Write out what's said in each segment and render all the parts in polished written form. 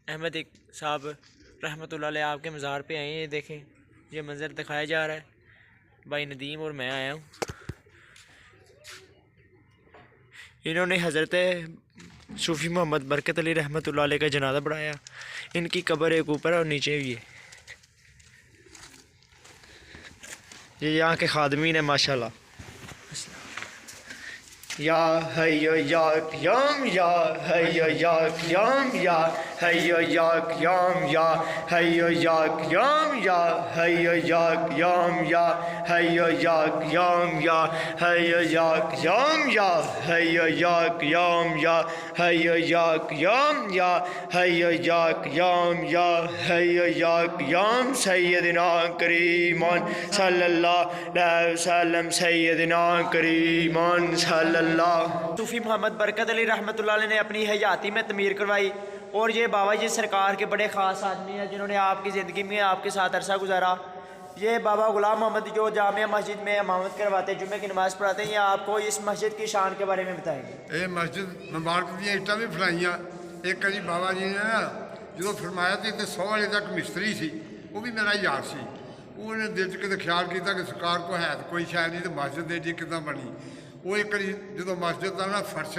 अहमद साहब रहमतुल्लाह अलैह आपके मज़ार पे आए हैं। ये देखें, ये मंज़र दिखाया जा रहा है। भाई नदीम और मैं आया हूँ। इन्होंने हज़रत सूफ़ी मोहम्मद बरकत अली रहमतुल्लाह अलैह का जनाजा पढ़ाया। इनकी कब्र एक ऊपर और नीचे भी है। ये यहाँ के खादमीन है माशाल्लाह। या हय्यो या क़याम या हय्यो या क़याम या हय्यो या क़याम या हय्यो या क़याम या हय्यो या क़याम या हय्यो या क़याम या हय्यो या क़याम या हय्यो या क़याम या हय्यो या क़याम या हय्यो या क़याम या हय्यो या क़याम सय्यदना करीमान सल्लल्लाहु अलैहि वसल्लम सय्यदना करीमान सल्लल्लाहु। सूफी मोहम्मद बरकत अली रहमतुल्लाह अलैह ने अपनी हयाती में तमीर करवाई। और ये बाबा जी सरकार के बड़े ख़ास आदमी हैं जिन्होंने आपकी ज़िंदगी में आपके साथ अरसा गुजारा। ये बाबा गुलाम मोहम्मद जो जामिया मस्जिद में इमामत करवाते हैं, जुम्मे की नमाज़ पढ़ाते हैं, ये आपको इस मस्जिद की शान के बारे में बताएंगे। ये मस्जिद मुबारक दी ईटा भी फड़ाइया। एक कभी बाबा जी ने ना जो फरमाया तो 100 वाले तक मिस्त्री सी, वो भी मेरा यार सी। उन्हें दिल च किते ख्याल किया कि सरकार को है तो कोई शायद नहीं, तो मस्जिद एडी किदां बनी। वो एक कभी जो मस्जिद का ना फर्श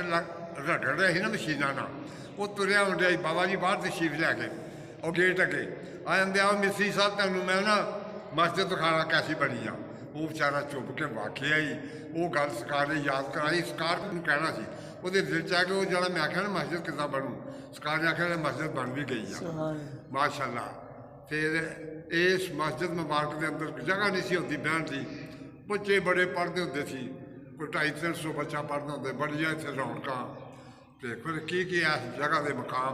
रगड़ रहे ही ना मशीना ना, वो तुरया आया बाबा जी बाहर तशरीफ लैके और गेट अगे आंदे आओ मिस्त्री साहब तेन मैं ना मस्जिद दिखाना कैसी बनी आ। वो बेचारा चुप के वाकया ही वो गल सरकार ने याद कराई। सरकार को कहना सी वो दिल च है कि वो जरा मैं आख्या ना मस्जिद किदा बनू, सरकार ने आख्या मस्जिद बन भी गई है माशाअल्लाह। फिर इस मस्जिद मुबारक के अंदर जगह नहीं सी होती बहन की। बच्चे बड़े पढ़ते होंगे सी, कोई 250-300 बच्चा पढ़ता होंगे, बड़िया इतने रौनक। तो फिर की इस जगह के मकाम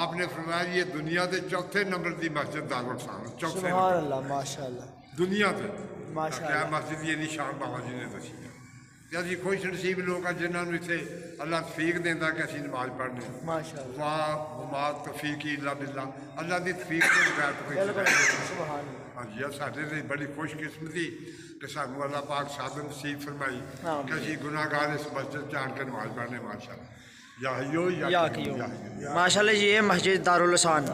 आपने फरमाया ये दुनिया के चौथे नंबर की मस्जिद दारुल इस्लाम, चौथे माशाअल्लाह दुनिया से क्या मस्जिद ये निशान बाबा जी ने दसी है। अभी खुश नसीब लोग हैं जिन्होंने इतने अल्लाह तफीक देता कि असी नमाज पढ़ने। वाह तफीक इल्ला बिल्ला, अल्लाह की तफीक के बगैर तो हाँ जी साढ़े लिए बड़ी खुशकिस्मती कि सानू अल्लाह पाक साधन नसीब फरमाई कि असी गुनाहगार इस मस्जिद जान के नमाज पढ़ने माशाअल्लाह। माशाअल्लाह ये मस्जिद दारुल इहसान